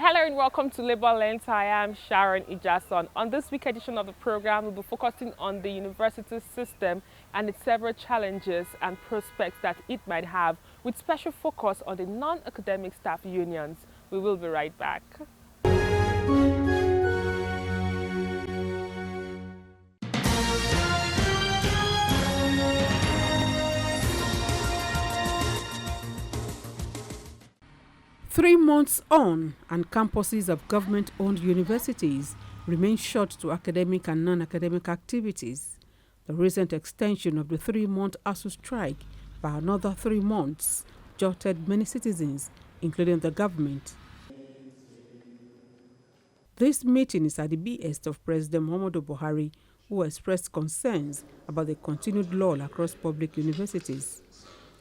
Hello and welcome to Labour Lens. I am Sharon Ijason. On this week edition of the program, we'll be focusing on the university system and its several challenges and prospects that it might have, with special focus on the non-academic staff unions. We will be right back. 3 months on, and campuses of government-owned universities remain shut to academic and non-academic activities. The recent extension of the 3-month ASUU strike by another 3 months jolted many citizens, including the government. This meeting is at the behest of President Muhammadu Buhari, who expressed concerns about the continued lull across public universities.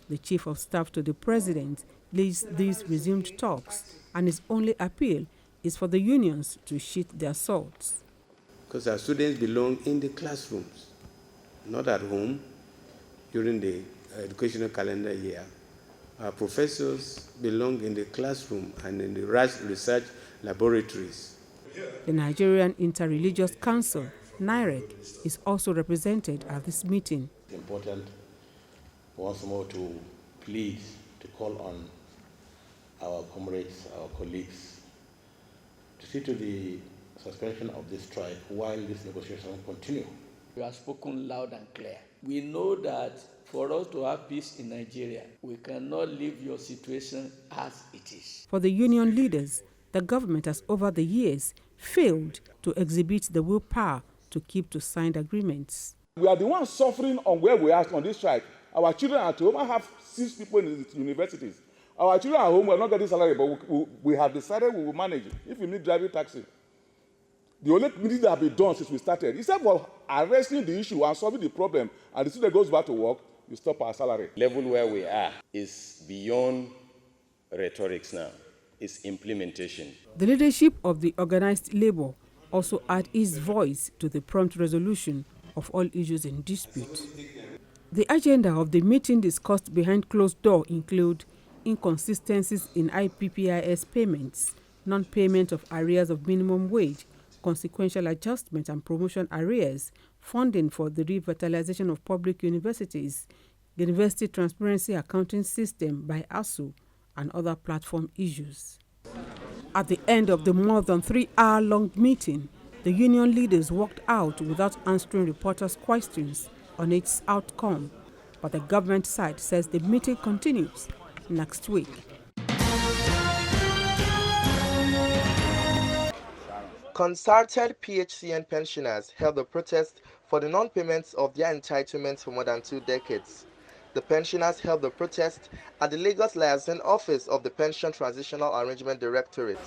The Chief of Staff to the President leads these resumed talks, and his only appeal is for the unions to sheath their swords. Because our students belong in the classrooms, not at home during the educational calendar year. Our professors belong in the classroom and in the research laboratories. The Nigerian Interreligious Council, NIREC, is also represented at this meeting. It's important once more to plead, to call on our comrades, our colleagues, to see to the suspension of this strike while these negotiations continue. You have spoken loud and clear. We know that for us to have peace in Nigeria, we cannot leave your situation as it is. For the union leaders, the government has over the years failed to exhibit the willpower to keep to signed agreements. We are the ones suffering on where we are on this strike. Our children at home, I have 6 people in the universities. Our children at home, we are not getting salary, but we have decided we will manage it. If you need driving taxi, the only thing that has been done since we started, instead of arresting the issue and solving the problem, and the student goes back to work, you stop our salary. Level where we are is beyond rhetorics now. It's implementation. The leadership of the organized labor also add its voice to the prompt resolution of all issues in dispute. The agenda of the meeting discussed behind closed doors include inconsistencies in IPPIS payments, non-payment of arrears of minimum wage, consequential adjustment and promotion arrears, funding for the revitalization of public universities, university transparency accounting system by ASUU, and other platform issues. At the end of the more than 3-hour-long meeting, the union leaders walked out without answering reporters' questions on its outcome, but the government side says the meeting continues next week. Concerted PHCN pensioners held a protest for the non-payments of their entitlements for more than 2 decades. The pensioners held the protest at the Lagos Liaison Office of the Pension Transitional Arrangement Directorate.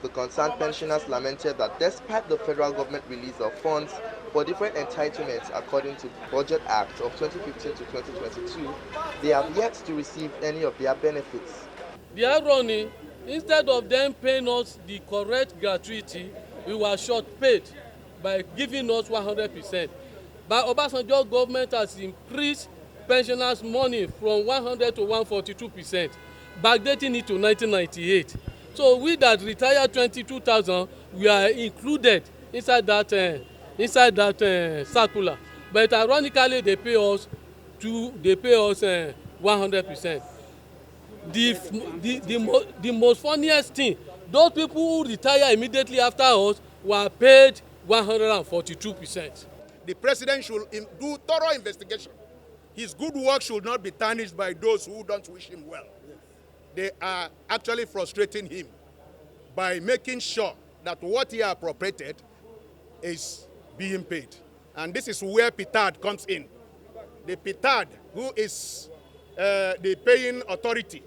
The concerned pensioners lamented that despite the federal government release of funds for different entitlements according to the Budget Act of 2015 to 2022, they have yet to receive any of their benefits. The irony, instead of them paying us the correct gratuity, we were short paid by giving us 100%. But Obasanjo government has increased pensioners' money from 100 to 142%, backdating it to 1998. So we that retired 22,000, we are included inside that circular. But ironically, they pay us 100%. The most funniest thing, those people who retire immediately after us were paid 142%. The president should do thorough investigation. His good work should not be tarnished by those who don't wish him well. They are actually frustrating him by making sure that what he appropriated is being paid. And this is where PITAD comes in. The PITAD, who is the paying authority,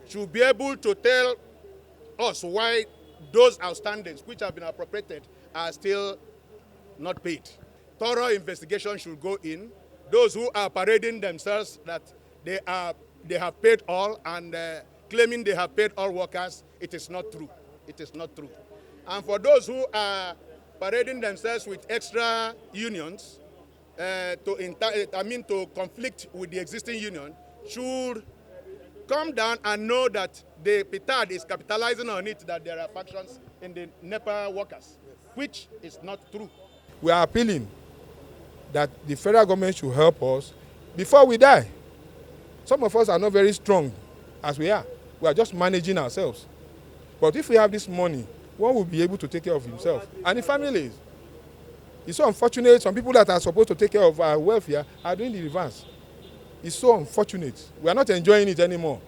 should be able to tell us why those outstandings which have been appropriated are still not paid. Thorough investigation should go in. Those who are parading themselves that they have paid all and claiming they have paid all workers, it is not true. It is not true. And for those who are parading themselves with extra unions to conflict with the existing union, should come down and know that the petard is capitalizing on it, that there are factions in the NEPA workers, which is not true. We are appealing that the federal government should help us before we die. Some of us are not very strong as we are. We are just managing ourselves. But if we have this money, one will be able to take care of himself and the families. It's so unfortunate. Some people that are supposed to take care of our welfare are doing the reverse. It's so unfortunate. We are not enjoying it anymore.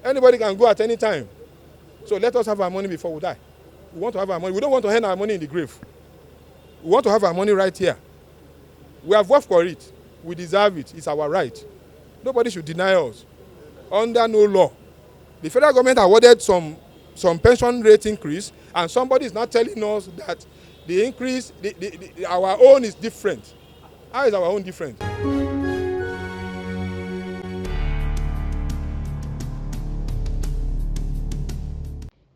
Anybody can go at any time. So let us have our money before we die. We want to have our money. We don't want to hand our money in the grave. We want to have our money right here. We have worked for it. We deserve it. It's our right. Nobody should deny us. Under no law. The federal government awarded some pension rate increase, and somebody is now telling us that the increase, our own is different. How is our own different?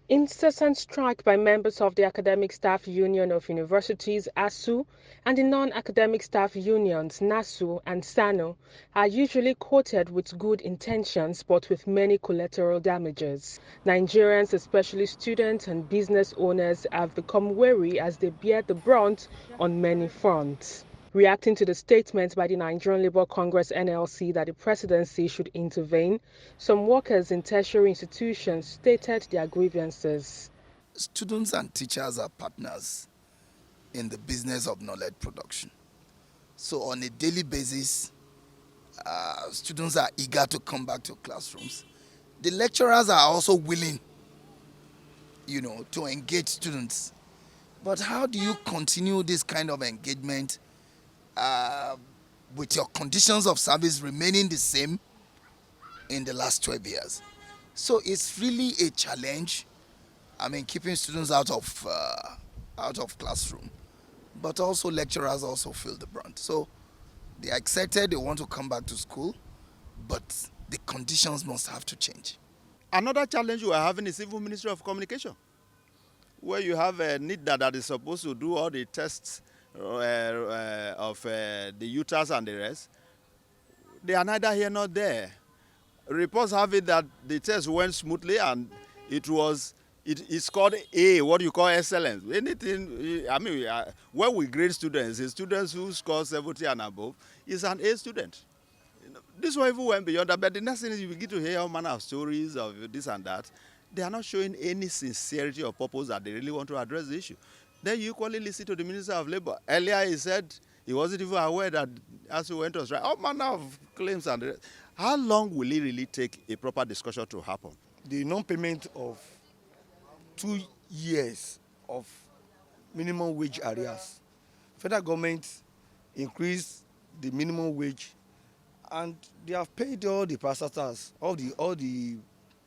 Incessant strike by members of the Academic Staff Union of Universities, ASUU, and the non-academic staff unions, NASU and SANU, are usually quoted with good intentions but with many collateral damages. Nigerians, especially students and business owners, have become wary as they bear the brunt on many fronts. Reacting to the statement by the Nigerian Labour Congress NLC that the presidency should intervene, some workers in tertiary institutions stated their grievances. Students and teachers are partners in the business of knowledge production. So on a daily basis, students are eager to come back to classrooms. The lecturers are also willing, to engage students. But how do you continue this kind of engagement with your conditions of service remaining the same in the last 12 years? So it's really a challenge. Keeping students out of classroom, but also lecturers also feel the brunt. So they are excited, they want to come back to school, but the conditions must have to change. Another challenge we are having is even Ministry of Communication, where you have a NIDA that is supposed to do all the tests of the UTAS and the rest. They are neither here nor there. Reports have it that the test went smoothly and it's called A, what you call excellence. Anything, when we grade students, the students who score 70 and above is an A student. This one even went beyond that, but the next thing is you begin to hear all manner of stories of this and that. They are not showing any sincerity or purpose that they really want to address the issue. Then you equally listen to the Minister of Labour. Earlier he said he wasn't even aware that ASUU went on strike. All manner of claims and the rest. How long will it really take a proper discussion to happen? The non-payment of 2 years of minimum wage arrears. Federal government increased the minimum wage, and they have paid all the parastatals, all the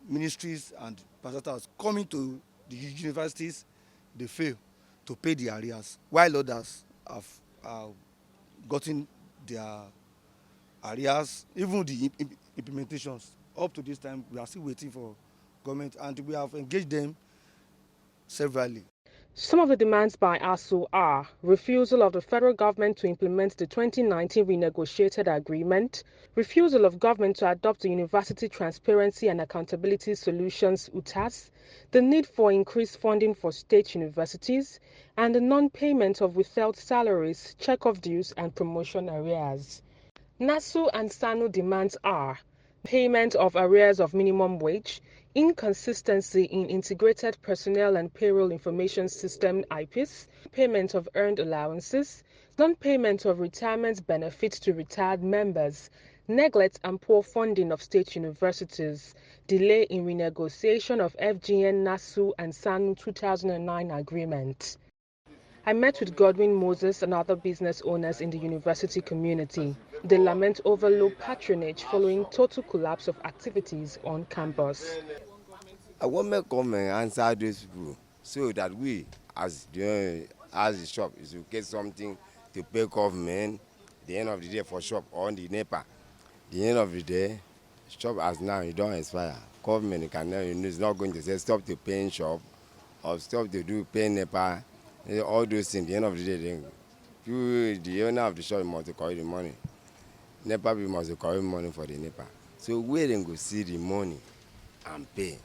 ministries and parastatals coming to the universities. They fail to pay the arrears, while others have gotten their arrears, even the implementations. Up to this time, we are still waiting for government, and we have engaged them severally. Some of the demands by ASUU are refusal of the federal government to implement the 2019 renegotiated agreement, refusal of government to adopt the University Transparency and Accountability Solutions UTAS, the need for increased funding for state universities, and the non-payment of withheld salaries, check-off dues, and promotion arrears. NASU and SANU demands are payment of arrears of minimum wage, inconsistency in Integrated Personnel and Payroll Information System IPIS, payment of earned allowances, non-payment of retirement benefits to retired members, neglect and poor funding of state universities, delay in renegotiation of FGN, NASU and SANU 2009 agreement. I met with Godwin Moses and other business owners in the university community. They lament over low patronage following total collapse of activities on campus. I want to come and answer those people so that we, as the shop, is to get something to pay government the end of the day for shop on the NEPA. The end of the day, shop as now, it don't expire. Government is not going to say stop to paying shop or stop to do pay NEPA. All those things, the end of the day, the owner of the shop must collect the money. NEPA people must collect money for the NEPA. So where they go see the money and pay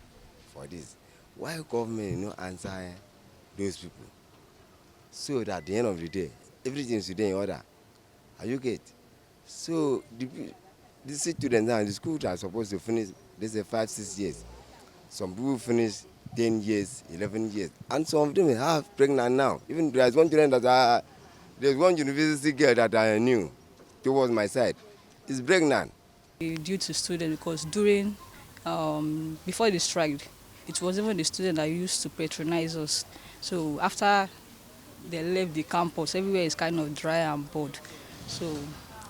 for this. Why government no answer those people? So that at the end of the day, everything is in order. Are you get? So the students now, the schools are supposed to finish, they say 5, 6 years. Some people finish 10 years, 11 years. And some of them have pregnant now. Even there's one student there's one university girl that I knew towards my side. Is pregnant. Due to students, because during, before the strike, it was even the student that used to patronize us. So after they left the campus, everywhere is kind of dry and bored. So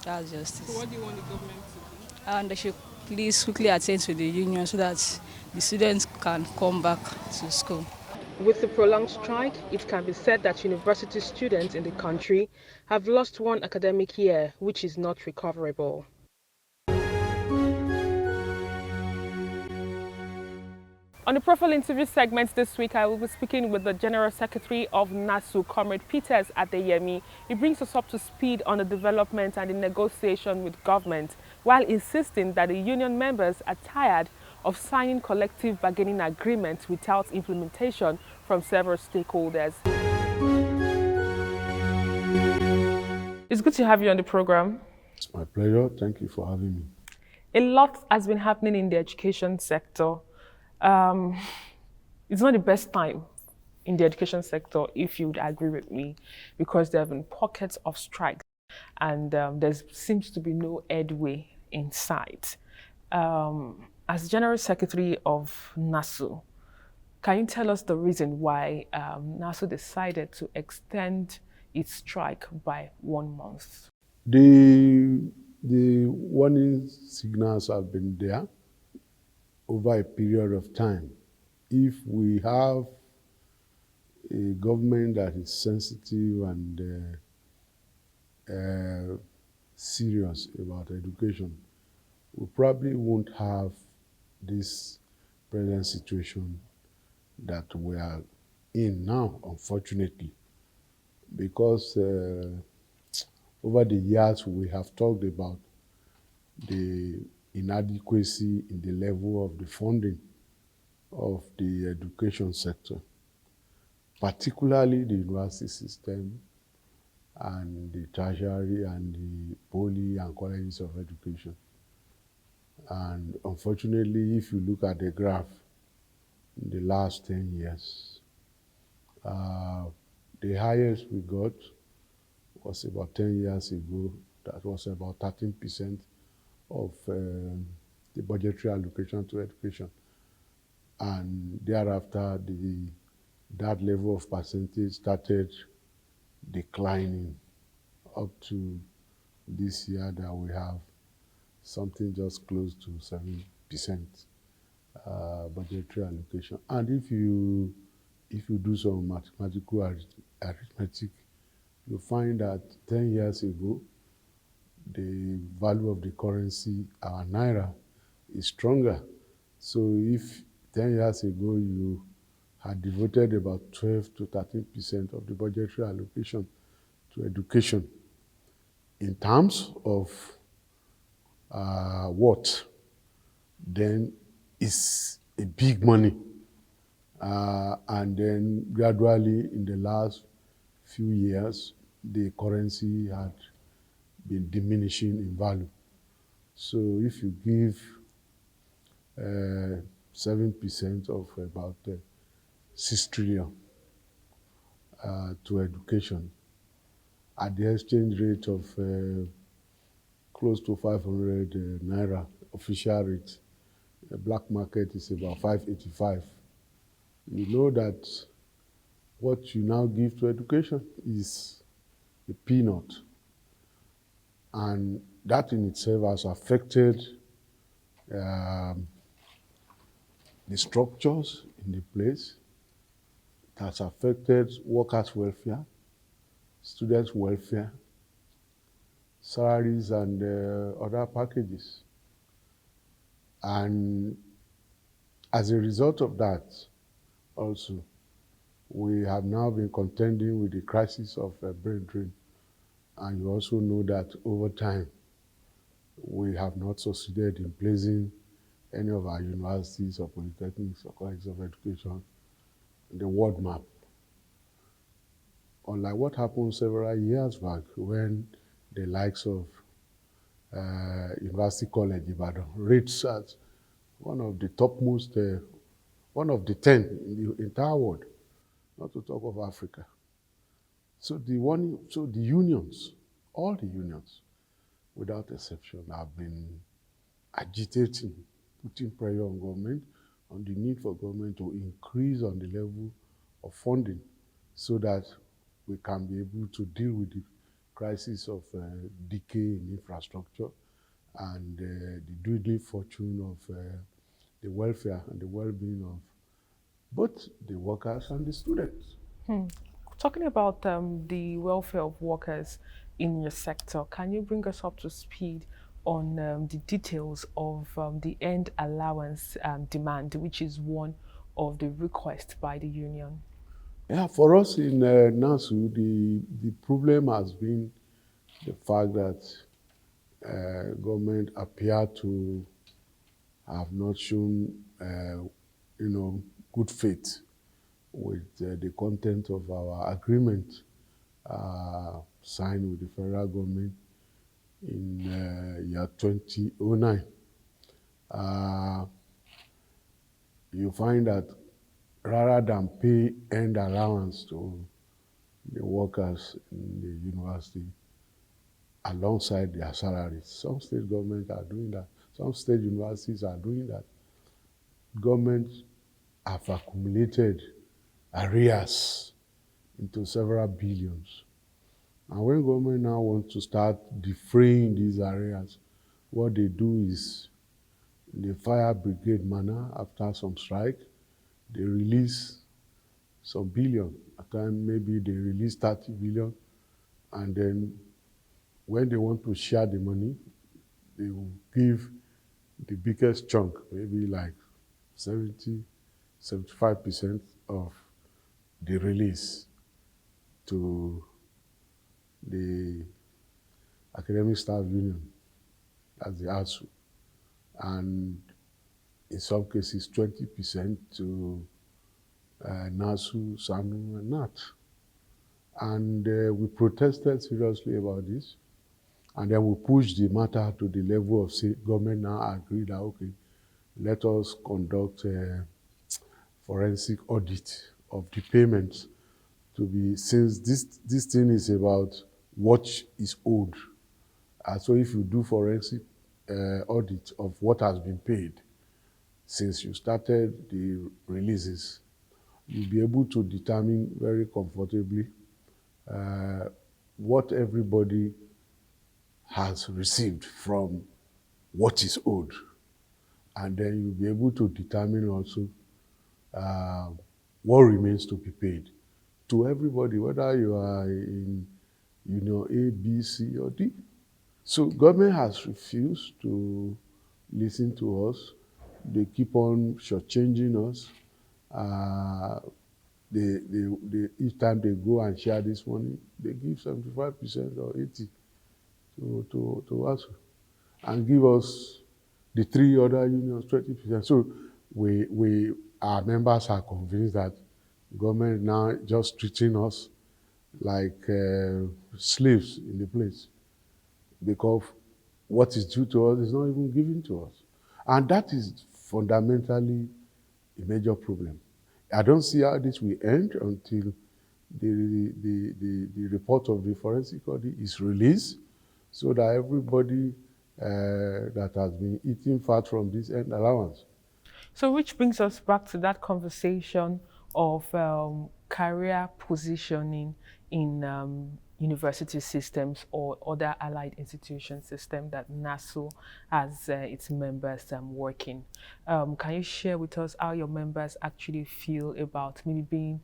that's just it. So what do you want the government to do? And they should please quickly attend to the union so that the students can come back to school. With the prolonged strike, it can be said that university students in the country have lost one academic year, which is not recoverable. On the profile interview segment this week, I will be speaking with the General Secretary of NASU, Comrade Adeyemi. He brings us up to speed on the development and the negotiation with government, while insisting that the union members are tired of signing collective bargaining agreements without implementation from several stakeholders. It's good to have you on the program. It's my pleasure. Thank you for having me. A lot has been happening in the education sector. It's not the best time in the education sector, if you'd agree with me, because there have been pockets of strikes and there seems to be no headway in sight. As General Secretary of NASU, can you tell us the reason why NASU decided to extend its strike by 1 month? The warning signals have been there over a period of time. If we have a government that is sensitive and serious about education, we probably won't have this present situation that we are in now, unfortunately, because over the years we have talked about the inadequacy in the level of the funding of the education sector, particularly the university system and the tertiary and the poly and colleges of education. And unfortunately, if you look at the graph in the last 10 years, the highest we got was about 10 years ago. That was about 13% of the budgetary allocation to education. And thereafter, that level of percentage started declining up to this year that we have something just close to 7% budgetary allocation. And if you do some mathematical arithmetic, you find that 10 years ago, the value of the currency, our naira, is stronger. So if 10 years ago you had devoted about 12 to 13% of the budgetary allocation to education, in terms of what, then it's a big money. And then gradually in the last few years, the currency had been diminishing in value. So if you give 7% of about 6 trillion to education at the exchange rate of close to 500 naira official rate, the black market is about 585. You know that what you now give to education is a peanut. And that in itself has affected the structures in the place. It has affected workers' welfare, students' welfare, salaries and other packages. And as a result of that, also, we have now been contending with the crisis of brain drain. And you also know that over time, we have not succeeded in placing any of our universities or polytechnics or colleges of education the world map. Unlike what happened several years back when the likes of University College Ibadan rates as one of the topmost, one of the 10 in the entire world, not to talk of Africa. So the unions, all the unions, without exception, have been agitating, putting pressure on government, on the need for government to increase on the level of funding so that we can be able to deal with the crisis of decay in infrastructure and the dwindling fortune of the welfare and the well-being of both the workers and the students. Talking about the welfare of workers in your sector, can you bring us up to speed on the details of the end allowance demand, which is one of the requests by the union? Yeah, for us in NASU, the problem has been the fact that government appear to have not shown, good faith with the content of our agreement signed with the federal government in year 2009. You find that rather than pay end allowance to the workers in the university alongside their salaries, some state governments are doing that. Some state universities are doing that. Governments have accumulated arrears into several billions. And when government now wants to start defraying these arrears, what they do is, in the fire brigade manner, after some strike, they release some billion. At times, maybe they release 30 billion, and then when they want to share the money, they will give the biggest chunk, maybe like 75% of the release to the academic staff union, that's the ASUU, and in some cases 20% to NASU, SANU, and NAT. And we protested seriously about this, and then we pushed the matter to the level of, say, government now agreed that, okay, let us conduct a forensic audit of the payments to be, since this thing is about what is owed. So if you do forensic audit of what has been paid since you started the releases, you'll be able to determine very comfortably what everybody has received from what is owed. And then you'll be able to determine also what remains to be paid to everybody, whether you are in A, B, C, or D. So government has refused to listen to us. They keep on shortchanging us. Each time they go and share this money, they give 75% or 80% to us, and give us the three other unions 20%. So our members are convinced that government now just treating us like slaves in the place, because what is due to us is not even given to us. And that is fundamentally a major problem. I don't see how this will end until the report of the forensic audit is released, so that everybody that has been eating fat from this end allowance. So which brings us back to that conversation of career positioning in university systems or other allied institution system that NASU has its members working. Can you share with us how your members actually feel about maybe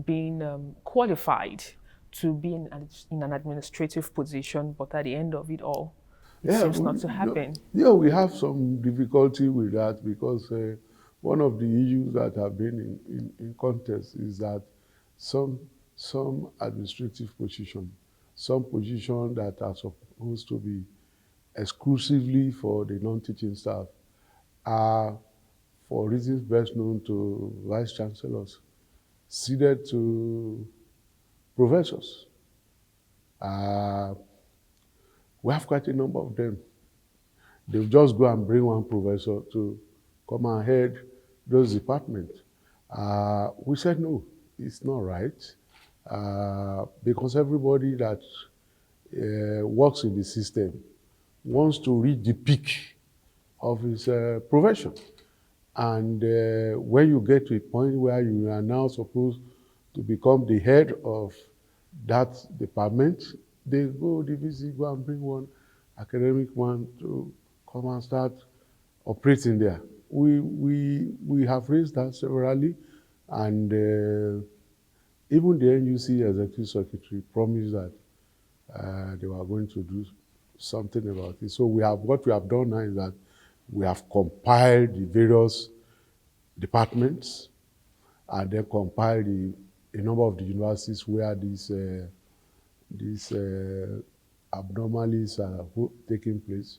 being qualified to be in an administrative position, but at the end of it all, it seems not to happen? We have some difficulty with that, because one of the issues that have been in contest is that some administrative position, some position that are supposed to be exclusively for the non-teaching staff, are, for reasons best known to vice chancellors, ceded to professors. We have quite a number of them. They'll just go and bring one professor to come and head those departments. We said no, it's not right, because everybody that works in the system wants to reach the peak of his profession. And when you get to a point where you are now supposed to become the head of that department, they go, the VC go and bring one academic one to come and start operating there. We have raised that severally, and even the NUC Executive Secretary promised that they were going to do something about it. So what we have done now is that we have compiled the various departments and then compiled a number of the universities where these abnormalities are taking place.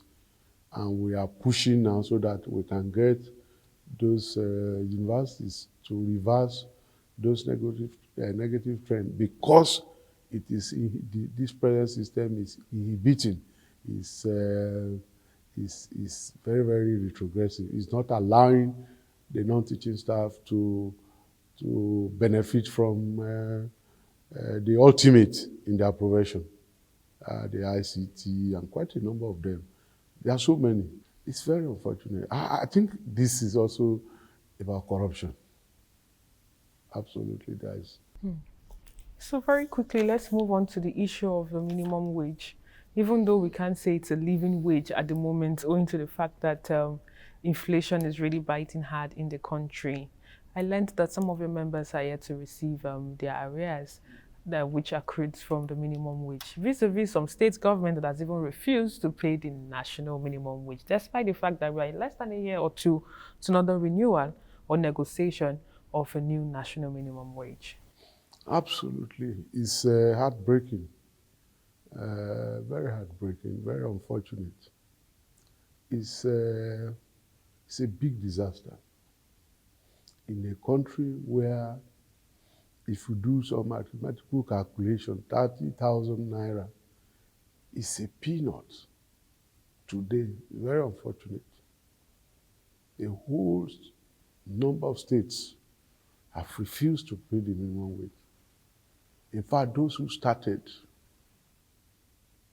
And we are pushing now so that we can get those universities to reverse those negative trends, because it is this present system is inhibiting, is very, very retrogressive. It's not allowing the non-teaching staff to benefit from the ultimate in their profession, the ICT, and quite a number of them. There are so many. It's very unfortunate. I think this is also about corruption. Absolutely, guys. So very quickly, let's move on to the issue of the minimum wage. Even though we can't say it's a living wage at the moment, owing to the fact that inflation is really biting hard in the country. I learned that some of your members are yet to receive their arrears, which accrues from the minimum wage, vis-a-vis some state government that has even refused to pay the national minimum wage, despite the fact that we're in less than a year or two to another renewal or negotiation of a new national minimum wage. Absolutely. It's heartbreaking, very heartbreaking, very unfortunate. It's a big disaster in a country where, if you do some mathematical calculation, 30,000 naira is a peanut today. Very unfortunate. A whole number of states have refused to pay the minimum wage. In fact, those who started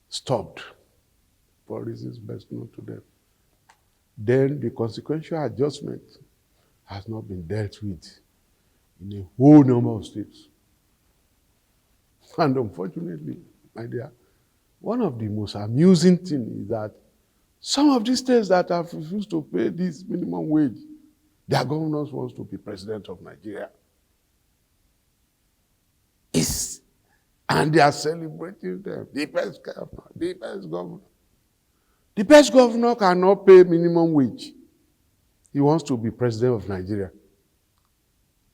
stopped for reasons best known to them. Then the consequential adjustment has not been dealt with in a whole number of states. And unfortunately, my dear, one of the most amusing things is that some of these states that have refused to pay this minimum wage, their governors want to be president of Nigeria. And they are celebrating them. The best governor, the best governor. The best governor cannot pay minimum wage. He wants to be president of Nigeria.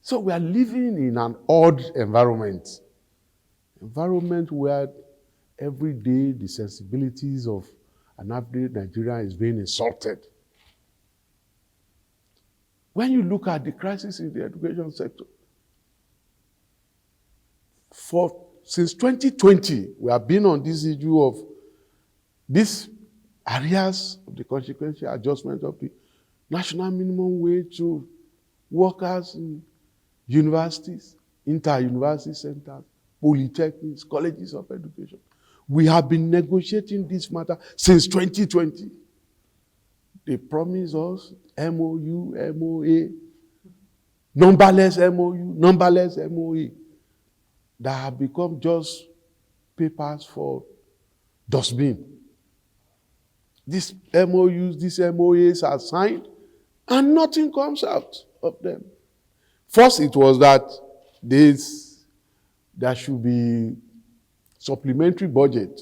So we are living in an odd environment where every day the sensibilities of an average Nigerian is being insulted. When you look at the crisis in the education sector, since 2020, we have been on this issue of these areas of the consequential adjustment of the national minimum wage to workers in universities, inter-university centers, polytechnics, colleges of education. We have been negotiating this matter since 2020. They promised us MOU, MOA, numberless MOU, numberless MOA, that have become just papers for dustbin. These MOUs, these MOAs are signed, and nothing comes out of them. First, it was that there should be supplementary budget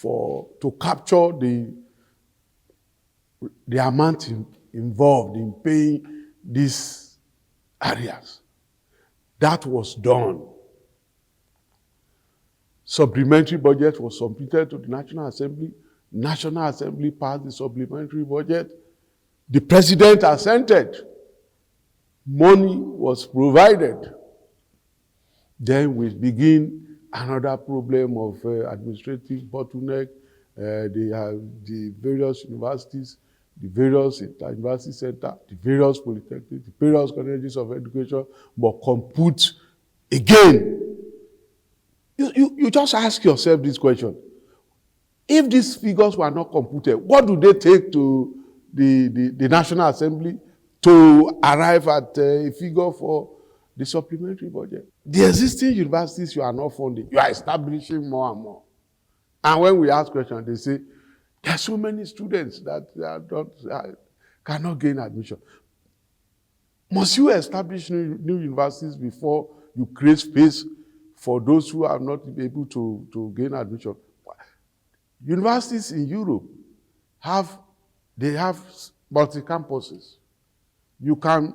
to capture the amount involved in paying these areas. That was done. Supplementary budget was submitted to the National Assembly. National Assembly passed the supplementary budget. The president assented. Money was provided. Then we begin another problem of administrative bottleneck. They have the various universities, the various university centers, the various polytechnics, the various colleges of education, but compute again. You just ask yourself this question. If these figures were not computed, what do they take to the National Assembly to arrive at a figure for the supplementary budget? The existing universities you are not funding, you are establishing more and more. And when we ask questions, they say, there are so many students that cannot gain admission. Must you establish new universities before you create space for those who are not able to gain admission? Universities in Europe have multi-campuses. You can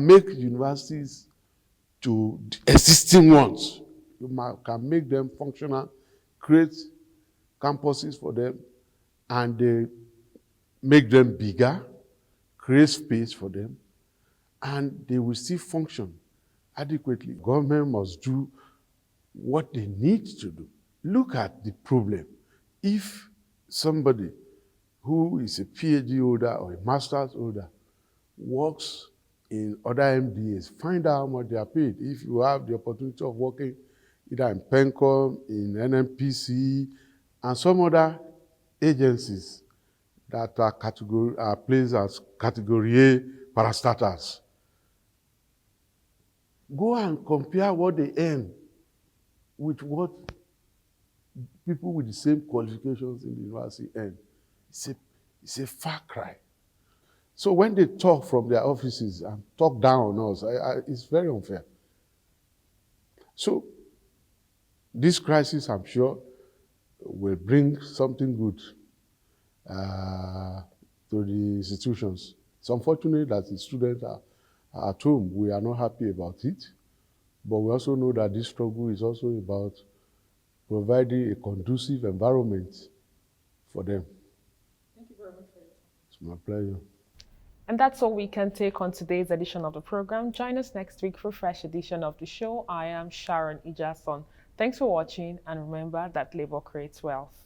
make universities to existing ones. You can make them functional, create campuses for them, and they make them bigger, create space for them, and they will still function adequately. Government must do what they need to do. Look at the problem. If somebody who is a PhD holder or a master's holder works in other MDAs, find out how much they are paid. If you have the opportunity of working either in PENCOM, in NNPC, and some other agencies that are placed as Category A parastatals, go and compare what they earn with what people with the same qualifications in the university earn. It's a far cry. So when they talk from their offices and talk down on us, it's very unfair. So this crisis, I'm sure, will bring something good to the institutions. It's unfortunate that the students are at home. We are not happy about it, but we also know that this struggle is also about providing a conducive environment for them. Thank you very much for your time. It's my pleasure. And that's all we can take on today's edition of the program. Join us next week for a fresh edition of the show. I am Sharon Ijason. Thanks for watching, and remember that labor creates wealth.